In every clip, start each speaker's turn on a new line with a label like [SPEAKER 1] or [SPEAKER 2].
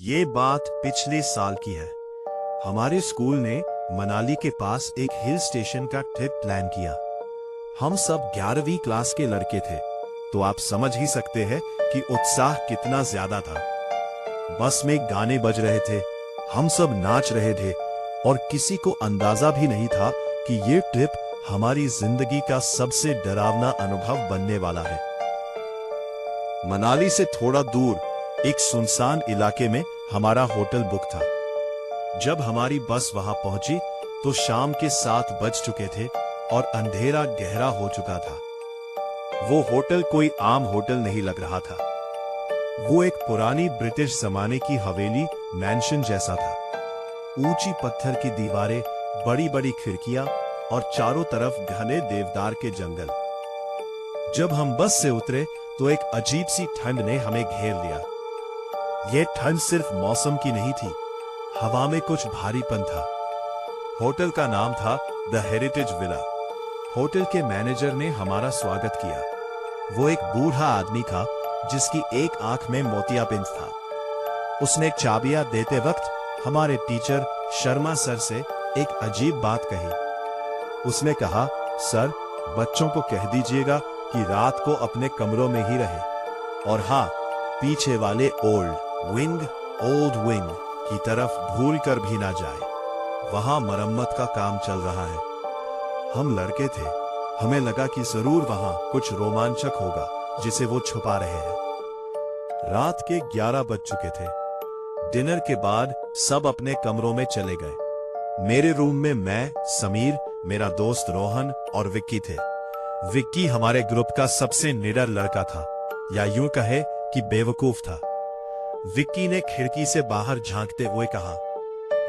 [SPEAKER 1] ये बात पिछले साल की है। हमारे स्कूल ने मनाली के पास एक हिल स्टेशन का ट्रिप प्लान किया। हम सब 11वीं क्लास के लड़के थे, तो आप समझ ही सकते हैं कि उत्साह कितना ज्यादा था। बस में गाने बज रहे थे, हम सब नाच रहे थे और किसी को अंदाजा भी नहीं था कि ये ट्रिप हमारी जिंदगी का सबसे डरावना अनुभव बनने वाला है। मनाली से थोड़ा दूर एक सुनसान इलाके में हमारा होटल बुक था। जब हमारी बस वहां पहुंची तो शाम के 7 बज चुके थे और अंधेरा गहरा हो चुका था। वो होटल कोई आम होटल नहीं लग रहा था। वो एक पुरानी ब्रिटिश जमाने की हवेली मैंशन जैसा था। ऊंची पत्थर की दीवारें, बड़ी बड़ी खिड़कियां और चारों तरफ घने देवदार के जंगल। जब हम बस से उतरे तो एक अजीब सी ठंड ने हमें घेर लिया। यह ठंड सिर्फ मौसम की नहीं थी, हवा में कुछ भारीपन था। होटल का नाम था द हेरिटेज विला। होटल के मैनेजर ने हमारा स्वागत किया। वो एक बूढ़ा आदमी था जिसकी एक आंख में मोतियाबिंद था। उसने चाबियां देते वक्त हमारे टीचर शर्मा सर से एक अजीब बात कही। उसने कहा, सर, बच्चों को कह दीजिएगा कि रात को अपने कमरों में ही रहे और हाँ, पीछे वाले ओल्ड विंग की तरफ भूल कर भी ना जाए। वहां मरम्मत का काम चल रहा है। हम लड़के थे, हमें लगा कि जरूर वहां कुछ रोमांचक होगा जिसे वो छुपा रहे हैं। रात के 11 बज चुके थे। डिनर के बाद सब अपने कमरों में चले गए। मेरे रूम में मैं, समीर, मेरा दोस्त रोहन और विक्की थे। विक्की हमारे ग्रुप का सबसे निडर लड़का था, या यूं कहे कि बेवकूफ था। विक्की ने खिड़की से बाहर झांकते हुए कहा,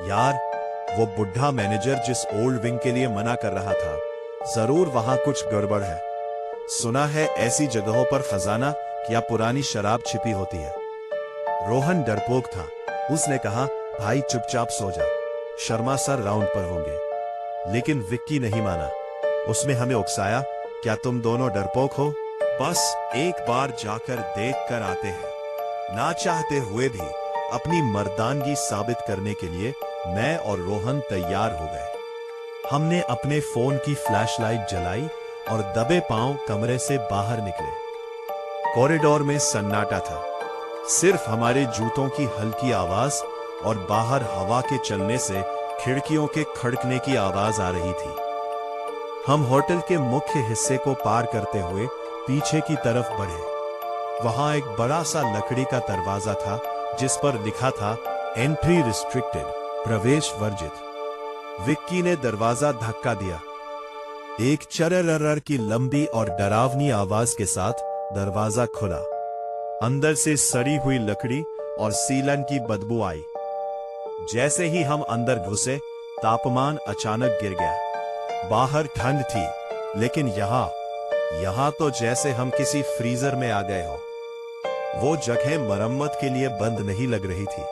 [SPEAKER 1] यार, वो बुढ़ा मैनेजर जिस ओल्ड विंग के लिए मना कर रहा था, जरूर वहां कुछ गड़बड़ है। सुना है ऐसी जगहों पर खजाना या पुरानी शराब छिपी होती है। रोहन डरपोक था। उसने कहा, भाई चुपचाप सो जा, शर्मा सर राउंड पर होंगे। लेकिन विक्की नहीं माना। उसने हमें उकसाया, क्या तुम दोनों डरपोक हो? बस एक बार जाकर देख कर आते हैं। ना चाहते हुए भी अपनी मर्दानगी साबित करने के लिए मैं और रोहन तैयार हो गए। हमने अपने फोन की फ्लैशलाइट जलाई और दबे पांव कमरे से बाहर निकले। कॉरिडोर में सन्नाटा था। सिर्फ हमारे जूतों की हल्की आवाज और बाहर हवा के चलने से खिड़कियों के खड़कने की आवाज आ रही थी। हम होटल के मुख्य हिस्से को पार करते हुए पीछे की तरफ बढ़े। वहां एक बड़ा सा लकड़ी का दरवाजा था जिस पर लिखा था, एंट्री रिस्ट्रिक्टेड, प्रवेश वर्जित। विक्की ने दरवाजा धक्का दिया। एक चररर की लंबी और डरावनी आवाज के साथ दरवाजा खुला। अंदर से सड़ी हुई लकड़ी और सीलन की बदबू आई। जैसे ही हम अंदर घुसे, तापमान अचानक गिर गया। बाहर ठंड थी, लेकिन यहां तो जैसे हम किसी फ्रीजर में आ गए हो। वो जगह मरम्मत के लिए बंद नहीं लग रही थी,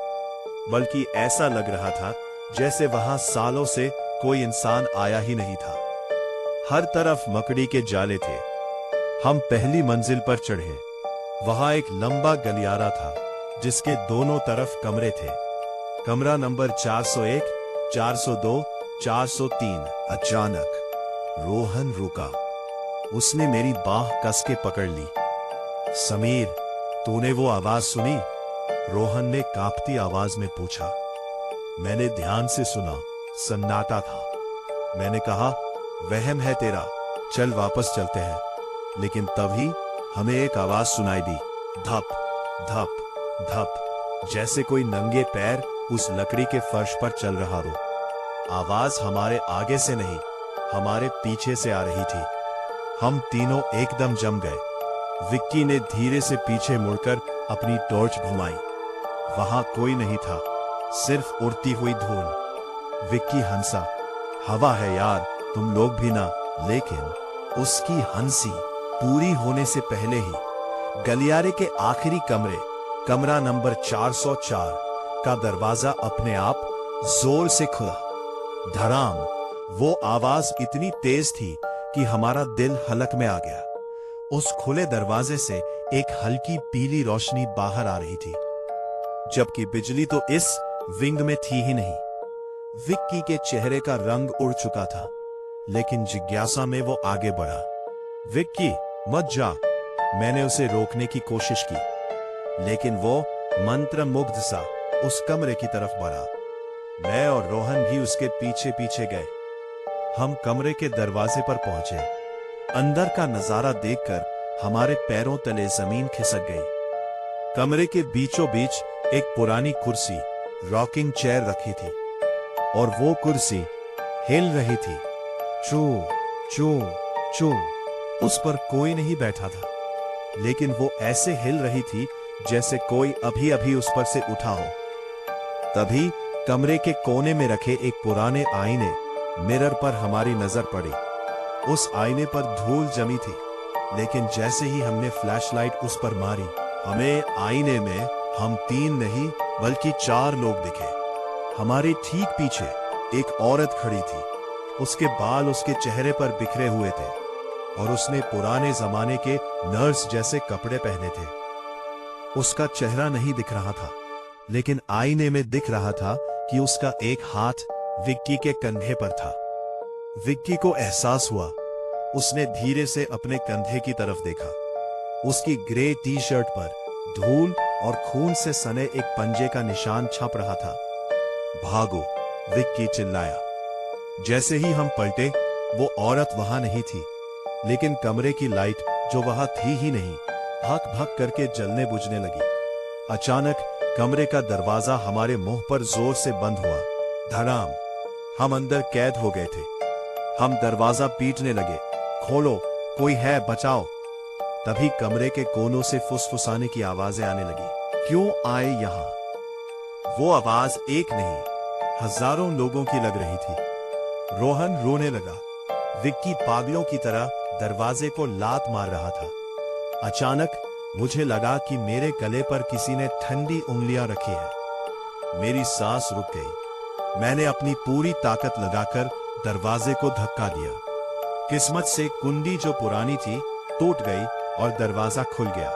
[SPEAKER 1] बल्कि ऐसा लग रहा था जैसे वहां सालों से कोई इंसान आया ही नहीं था। हर तरफ मकड़ी के जाले थे। हम पहली मंजिल पर चढ़े। वहां एक लंबा गलियारा था जिसके दोनों तरफ कमरे थे। कमरा नंबर 401, 402, 403। अचानक रोहन रुका। उसने मेरी बाह कस के पकड़ ली। समीर, तूने वो आवाज सुनी? रोहन ने कांपती आवाज में पूछा। मैंने ध्यान से सुना, सन्नाटा था। मैंने कहा, वहम है तेरा, चल वापस चलते हैं। लेकिन तभी हमें एक आवाज सुनाई दी, धप धप धप, जैसे कोई नंगे पैर उस लकड़ी के फर्श पर चल रहा हो। आवाज हमारे आगे से नहीं, हमारे पीछे से आ रही थी। हम तीनों एकदम जम गए। विक्की ने धीरे से पीछे मुड़कर अपनी टॉर्च घुमाई। वहां कोई नहीं था, सिर्फ उड़ती हुई धूल। विक्की हंसा, हवा है यार, तुम लोग भी ना। लेकिन उसकी हंसी पूरी होने से पहले ही गलियारे के आखिरी कमरा नंबर 404 का दरवाजा अपने आप जोर से खुला। धड़ाम। वो आवाज इतनी तेज थी कि हमारा दिल हलक में आ गया। उस खुले दरवाजे से एक हल्की पीली रोशनी बाहर आ रही थी। जबकि बिजली तो इस विंग में थी ही नहीं। विक्की के चेहरे का रंग उड़ चुका था, लेकिन जिज्ञासा में वो आगे बढ़ा। विक्की, मत जा। मैंने उसे रोकने की कोशिश की, लेकिन वो मंत्रमुग्ध सा उस कमरे की तरफ बढ़ा। मैं और रोहन भी उसके पीछे पीछे गए। हम कमरे के दरवाजे पर पहुंचे। अंदर का नजारा देखकर हमारे पैरों तले जमीन खिसक गई। कमरे के बीचों बीच एक पुरानी कुर्सी, रॉकिंग चेयर रखी थी, और वो कुर्सी हिल रही थी। चू चू चू। उस पर कोई नहीं बैठा था, लेकिन वो ऐसे हिल रही थी जैसे कोई अभी अभी उस पर से उठा हो। तभी कमरे के कोने में रखे एक पुराने आईने, मिरर पर हमारी नजर पड़ी। उस आईने पर धूल जमी थी, लेकिन जैसे ही हमने फ्लैशलाइट उस पर मारी, हमें आईने में हम 3 नहीं बल्कि 4 लोग दिखे। हमारे ठीक पीछे एक औरत खड़ी थी। उसके बाल उसके चेहरे पर बिखरे हुए थे, और उसने पुराने जमाने के नर्स जैसे कपड़े पहने थे। उसका चेहरा नहीं दिख रहा था, लेकिन आईने में दिख रहा था कि उसका एक हाथ विक्की के कंधे पर था। विक्की को एहसास हुआ। उसने धीरे से अपने कंधे की तरफ देखा। उसकी ग्रे टी शर्ट पर धूल और खून से सने एक पंजे का निशान छप रहा था। भागो, विक्की चिल्लाया। जैसे ही हम पलटे, वो औरत वहां नहीं थी, लेकिन कमरे की लाइट जो वहां थी ही नहीं, भक भक करके जलने बुझने लगी। अचानक कमरे का दरवाजा हमारे मुंह पर जोर से बंद हुआ। धड़ाम। हम अंदर कैद हो गए थे। हम दरवाजा पीटने लगे। खोलो, कोई है, बचाओ। तभी कमरे के कोनों से फुसफुसाने की आवाजें आने लगी। क्यों आए यहां? वो आवाज एक नहीं, हजारों लोगों की लग रही थी। रोहन रोने लगा। विक्की पागलों की तरह दरवाजे को लात मार रहा था। अचानक मुझे लगा कि मेरे गले पर किसी ने ठंडी उंगलियां रखी है। मेरी सांस रुक गई। मैंने अपनी पूरी ताकत लगाकर दरवाजे को धक्का दिया। किस्मत से कुंडी जो पुरानी थी टूट गई और दरवाजा खुल गया।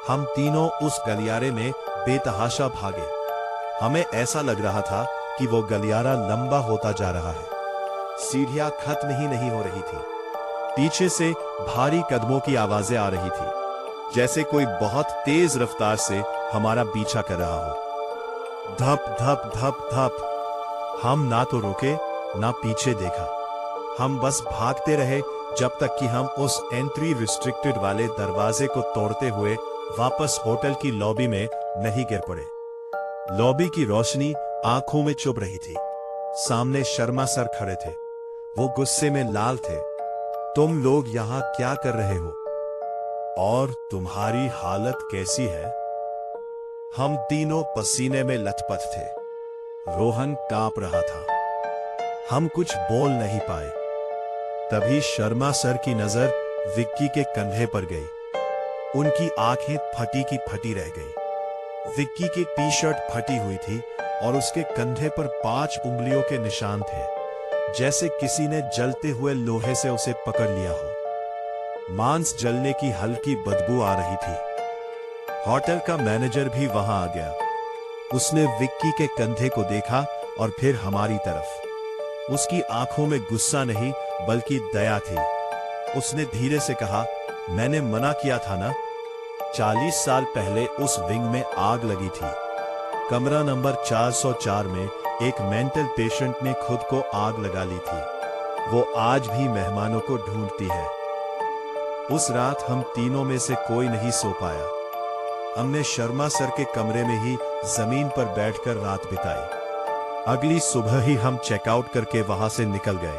[SPEAKER 1] हम तीनों उस गलियारे में बेतहाशा भागे। हमें ऐसा लग रहा था कि वो गलियारा लंबा होता जा रहा है। सीढ़ियां खत्म ही नहीं हो रही थी। पीछे से भारी कदमों की आवाजें आ रही थी, जैसे कोई बहुत तेज रफ्तार से हमारा पीछा कर रहा हो। धप धप धप धप। हम ना तो रुके ना पीछे देखा। हम बस भागते रहे जब तक कि हम उस एंट्री रिस्ट्रिक्टेड वाले दरवाजे को तोड़ते हुए वापस होटल की लॉबी में नहीं गिर पड़े। लॉबी की रोशनी आंखों में चुभ रही थी। सामने शर्मा सर खड़े थे। वो गुस्से में लाल थे। तुम लोग यहां क्या कर रहे हो? और तुम्हारी हालत कैसी है? हम तीनों पसीने में लथपथ थे। रोहन कांप रहा था। हम कुछ बोल नहीं पाए। तभी शर्मा सर की नजर विक्की के कंधे पर गई। उनकी आंखें फटी की फटी रह गई। विक्की की टी शर्ट फटी हुई थी और उसके कंधे पर 5 उंगलियों के निशान थे, जैसे किसी ने जलते हुए लोहे से उसे पकड़ लिया हो। मांस जलने की हल्की बदबू आ रही थी। होटल का मैनेजर भी वहां आ गया। उसने विक्की के कंधे को देखा और फिर हमारी तरफ। उसकी आंखों में गुस्सा नहीं बल्कि दया थी। उसने धीरे से कहा, मैंने मना किया था ना। 40 साल पहले उस विंग में आग लगी थी। कमरा नंबर 404 में एक मेंटल पेशेंट ने खुद को आग लगा ली थी। वो आज भी मेहमानों को ढूंढती है। उस रात हम तीनों में से कोई नहीं सो पाया। हमने शर्मा सर के कमरे में ही जमीन पर बैठकर रात बिताई। अगली सुबह ही हम चेकआउट करके वहां से निकल गए।